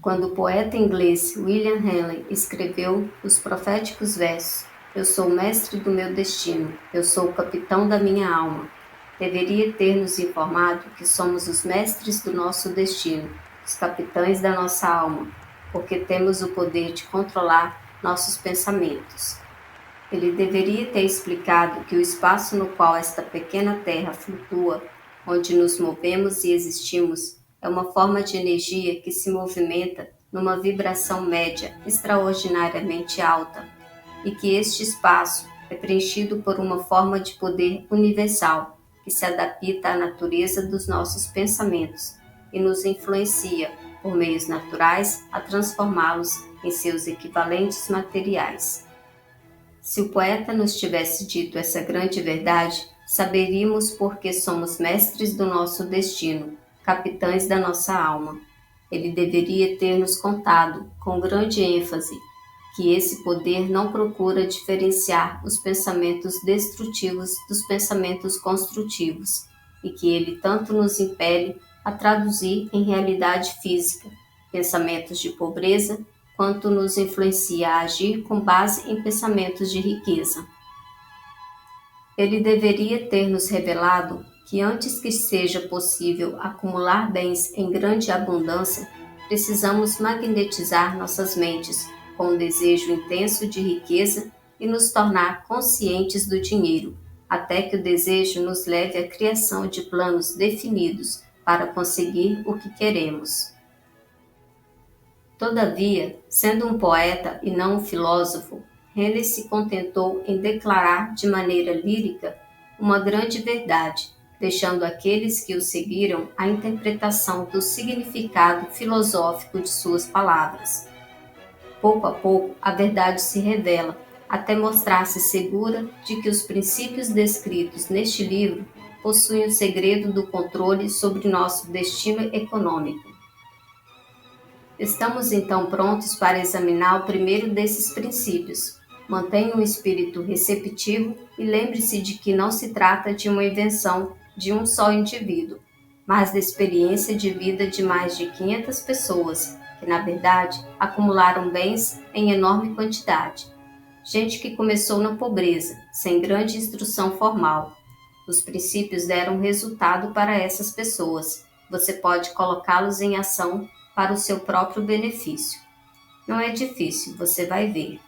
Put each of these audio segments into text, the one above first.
Quando o poeta inglês William Henley escreveu os proféticos versos "Eu sou o mestre do meu destino, eu sou o capitão da minha alma", deveria ter nos informado que somos os mestres do nosso destino, os capitães da nossa alma, porque temos o poder de controlar nossos pensamentos. Ele deveria ter explicado que o espaço no qual esta pequena terra flutua, onde nos movemos e existimos, é uma forma de energia que se movimenta numa vibração média extraordinariamente alta, e que este espaço é preenchido por uma forma de poder universal que se adapta à natureza dos nossos pensamentos e nos influencia, por meios naturais, a transformá-los em seus equivalentes materiais. Se o poeta nos tivesse dito essa grande verdade, saberíamos por que somos mestres do nosso destino, capitães da nossa alma. Ele deveria ter nos contado, com grande ênfase, que esse poder não procura diferenciar os pensamentos destrutivos dos pensamentos construtivos, e que ele tanto nos impele a traduzir em realidade física pensamentos de pobreza, quanto nos influencia a agir com base em pensamentos de riqueza. Ele deveria ter nos revelado que antes que seja possível acumular bens em grande abundância, precisamos magnetizar nossas mentes com um desejo intenso de riqueza e nos tornar conscientes do dinheiro, até que o desejo nos leve à criação de planos definidos para conseguir o que queremos. Todavia, sendo um poeta e não um filósofo, Henley se contentou em declarar de maneira lírica uma grande verdade, deixando àqueles que o seguiram a interpretação do significado filosófico de suas palavras. Pouco a pouco, a verdade se revela, até mostrar-se segura de que os princípios descritos neste livro possuem o segredo do controle sobre nosso destino econômico. Estamos então prontos para examinar o primeiro desses princípios. Mantenha um espírito receptivo e lembre-se de que não se trata de uma invenção de um só indivíduo, mas da experiência de vida de mais de 500 pessoas, que na verdade acumularam bens em enorme quantidade. Gente que começou na pobreza, sem grande instrução formal. Os princípios deram resultado para essas pessoas. Você pode colocá-los em ação para o seu próprio benefício. Não é difícil, você vai ver.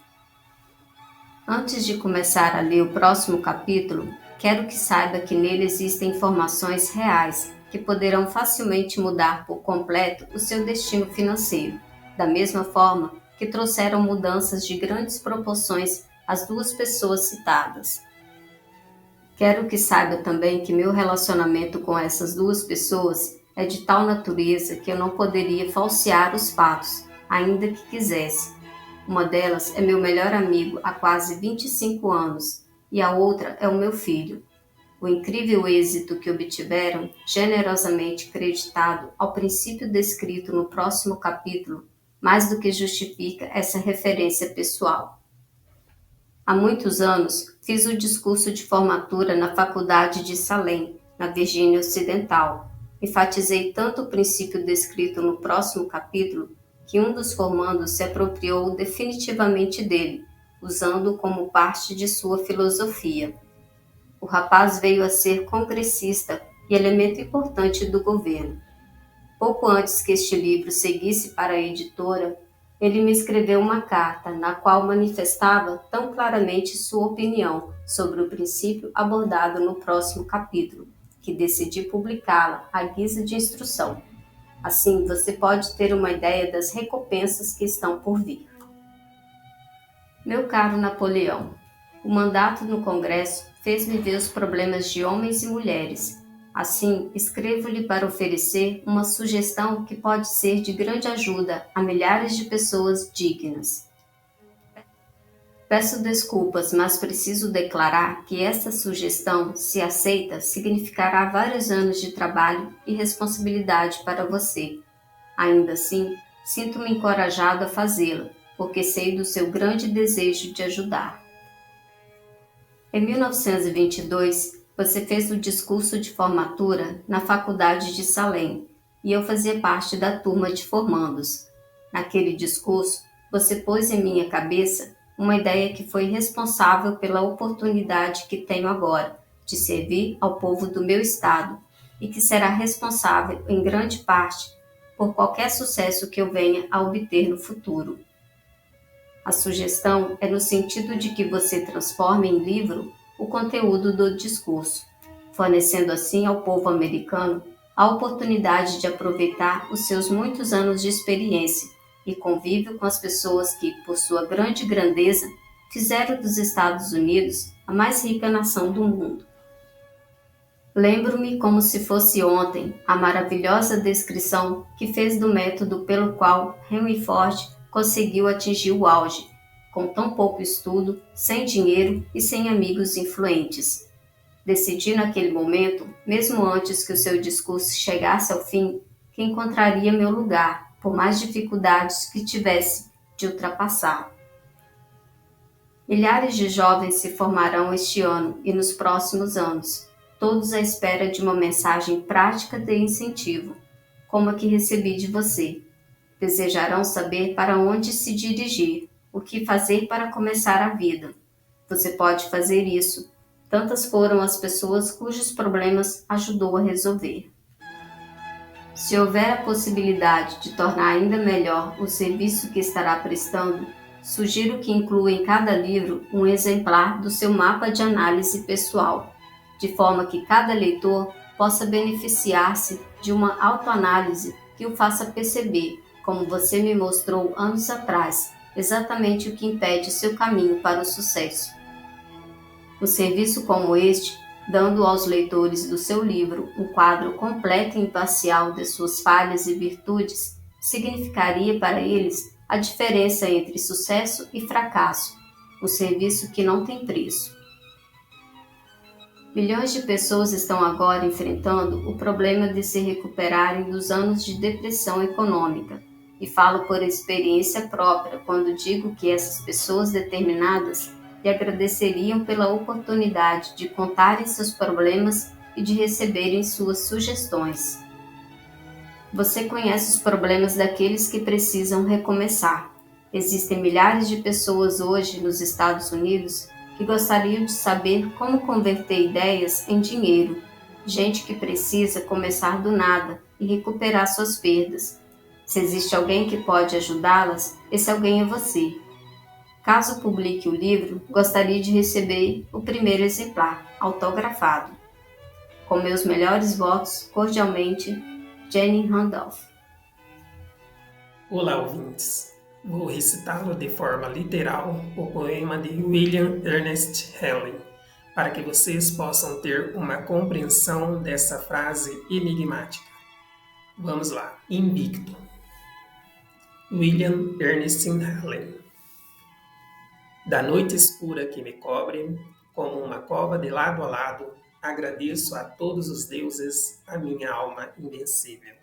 Antes de começar a ler o próximo capítulo, quero que saiba que nele existem informações reais que poderão facilmente mudar por completo o seu destino financeiro, da mesma forma que trouxeram mudanças de grandes proporções às duas pessoas citadas. Quero que saiba também que meu relacionamento com essas duas pessoas é de tal natureza que eu não poderia falsear os fatos, ainda que quisesse. Uma delas é meu melhor amigo há quase 25 anos e a outra é o meu filho. O incrível êxito que obtiveram, generosamente creditado ao princípio descrito no próximo capítulo, mais do que justifica essa referência pessoal. Há muitos anos, fiz o discurso de formatura na Faculdade de Salem, na Virgínia Ocidental. Enfatizei tanto o princípio descrito no próximo capítulo que um dos formandos se apropriou definitivamente dele, usando-o como parte de sua filosofia. O rapaz veio a ser congressista e elemento importante do governo. Pouco antes que este livro seguisse para a editora, ele me escreveu uma carta na qual manifestava tão claramente sua opinião sobre o princípio abordado no próximo capítulo, que decidi publicá-la à guisa de instrução. Assim, você pode ter uma ideia das recompensas que estão por vir. Meu caro Napoleão, o mandato no Congresso fez-me ver os problemas de homens e mulheres. Assim, escrevo-lhe para oferecer uma sugestão que pode ser de grande ajuda a milhares de pessoas dignas. Peço desculpas, mas preciso declarar que esta sugestão, se aceita, significará vários anos de trabalho e responsabilidade para você. Ainda assim, sinto-me encorajado a fazê-la, porque sei do seu grande desejo de ajudar. Em 1922, você fez o discurso de formatura na Faculdade de Salem, e eu fazia parte da turma de formandos. Naquele discurso, você pôs em minha cabeça uma ideia que foi responsável pela oportunidade que tenho agora de servir ao povo do meu estado e que será responsável, em grande parte, por qualquer sucesso que eu venha a obter no futuro. A sugestão é no sentido de que você transforme em livro o conteúdo do discurso, fornecendo assim ao povo americano a oportunidade de aproveitar os seus muitos anos de experiência e convívio com as pessoas que, por sua grande grandeza, fizeram dos Estados Unidos a mais rica nação do mundo. Lembro-me como se fosse ontem a maravilhosa descrição que fez do método pelo qual Henry Ford conseguiu atingir o auge, com tão pouco estudo, sem dinheiro e sem amigos influentes. Decidi naquele momento, mesmo antes que o seu discurso chegasse ao fim, que encontraria meu lugar, por mais dificuldades que tivesse de ultrapassar. Milhares de jovens se formarão este ano e nos próximos anos, todos à espera de uma mensagem prática de incentivo, como a que recebi de você. Desejarão saber para onde se dirigir, o que fazer para começar a vida. Você pode fazer isso. Tantas foram as pessoas cujos problemas ajudou a resolver. Se houver a possibilidade de tornar ainda melhor o serviço que estará prestando, sugiro que inclua em cada livro um exemplar do seu mapa de análise pessoal, de forma que cada leitor possa beneficiar-se de uma autoanálise que o faça perceber, como você me mostrou anos atrás, exatamente o que impede seu caminho para o sucesso. Um serviço como este, dando aos leitores do seu livro um quadro completo e imparcial de suas falhas e virtudes, significaria para eles a diferença entre sucesso e fracasso, um serviço que não tem preço. Milhões de pessoas estão agora enfrentando o problema de se recuperarem dos anos de depressão econômica, e falo por experiência própria quando digo que essas pessoas determinadas lhe agradeceriam pela oportunidade de contarem seus problemas e de receberem suas sugestões. Você conhece os problemas daqueles que precisam recomeçar. Existem milhares de pessoas hoje nos Estados Unidos que gostariam de saber como converter ideias em dinheiro. Gente que precisa começar do nada e recuperar suas perdas. Se existe alguém que pode ajudá-las, esse alguém é você. Caso publique o livro, gostaria de receber o primeiro exemplar, autografado. Com meus melhores votos, cordialmente, Jenny Randolph. Olá, ouvintes! Vou recitá-lo de forma literal o poema de William Ernest Henley, para que vocês possam ter uma compreensão dessa frase enigmática. Vamos lá. Invicto. William Ernest Henley. Da noite escura que me cobre, como uma cova de lado a lado, agradeço a todos os deuses a minha alma invencível.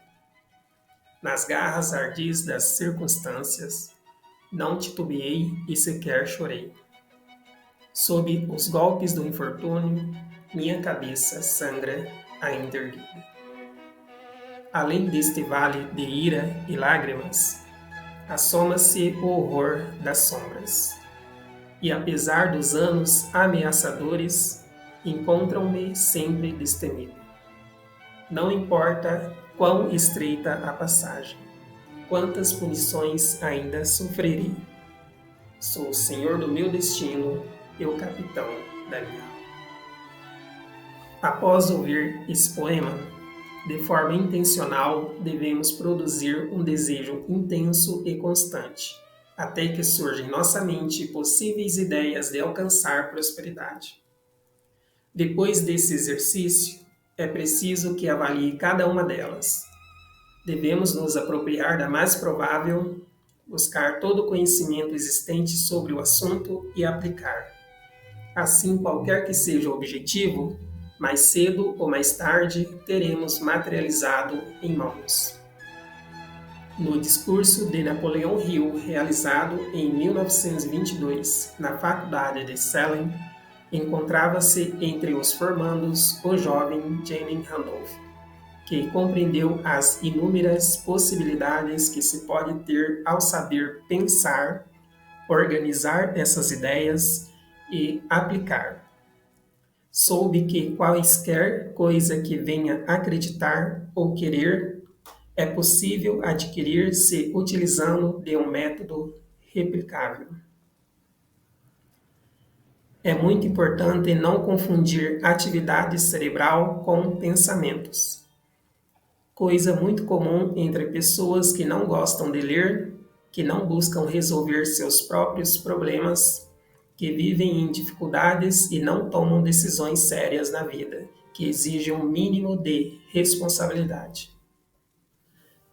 Nas garras ardis das circunstâncias, não titubeei e sequer chorei. Sob os golpes do infortúnio, minha cabeça sangra ainda erguida. Além deste vale de ira e lágrimas, assoma-se o horror das sombras. E apesar dos anos ameaçadores, encontram-me sempre destemido. Não importa quão estreita a passagem, quantas punições ainda sofrerei. Sou o senhor do meu destino e o capitão da minha alma. Após ouvir esse poema, de forma intencional, devemos produzir um desejo intenso e constante, até que surjam em nossa mente possíveis ideias de alcançar prosperidade. Depois desse exercício, é preciso que avalie cada uma delas. Devemos nos apropriar da mais provável, buscar todo o conhecimento existente sobre o assunto e aplicar. Assim, qualquer que seja o objetivo, mais cedo ou mais tarde teremos materializado em mãos. No discurso de Napoleão Hill, realizado em 1922 na Faculdade de Salem, encontrava-se entre os formandos o jovem Jenny Randolph. que compreendeu as inúmeras possibilidades que se pode ter ao saber pensar, organizar essas ideias e aplicar. Soube que quaisquer coisa que venha acreditar ou querer é possível adquirir se utilizando de um método replicável. É muito importante não confundir atividade cerebral com pensamentos. Coisa muito comum entre pessoas que não gostam de ler, que não buscam resolver seus próprios problemas, que vivem em dificuldades e não tomam decisões sérias na vida, que exigem um mínimo de responsabilidade.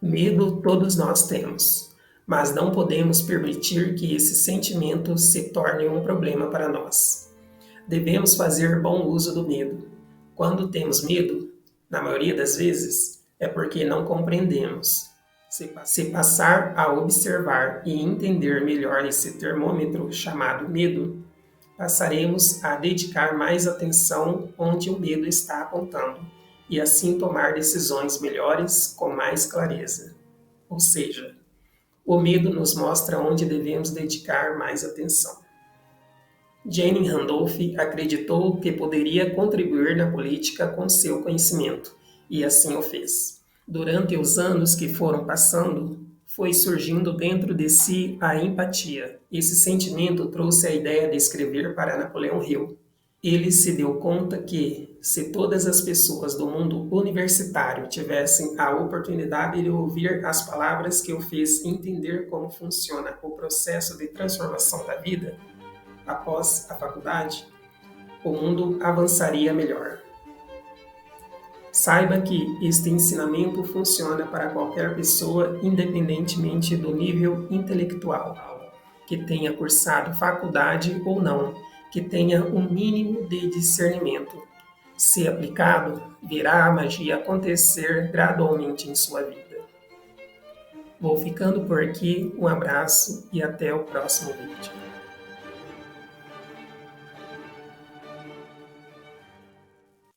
Medo todos nós temos, mas não podemos permitir que esse sentimento se torne um problema para nós. Devemos fazer bom uso do medo. Quando temos medo, na maioria das vezes, é porque não compreendemos. Se passar a observar e entender melhor esse termômetro chamado medo, passaremos a dedicar mais atenção onde o medo está apontando e assim tomar decisões melhores com mais clareza. Ou seja, o medo nos mostra onde devemos dedicar mais atenção. Jane Randolph acreditou que poderia contribuir na política com seu conhecimento, e assim o fez. Durante os anos que foram passando, foi surgindo dentro de si a empatia. Esse sentimento trouxe a ideia de escrever para Napoleão Hill. Ele se deu conta que, se todas as pessoas do mundo universitário tivessem a oportunidade de ouvir as palavras que o fez entender como funciona o processo de transformação da vida, após a faculdade, o mundo avançaria melhor. Saiba que este ensinamento funciona para qualquer pessoa, independentemente do nível intelectual, que tenha cursado faculdade ou não, que tenha um mínimo de discernimento. Se aplicado, verá a magia acontecer gradualmente em sua vida. Vou ficando por aqui, um abraço e até o próximo vídeo.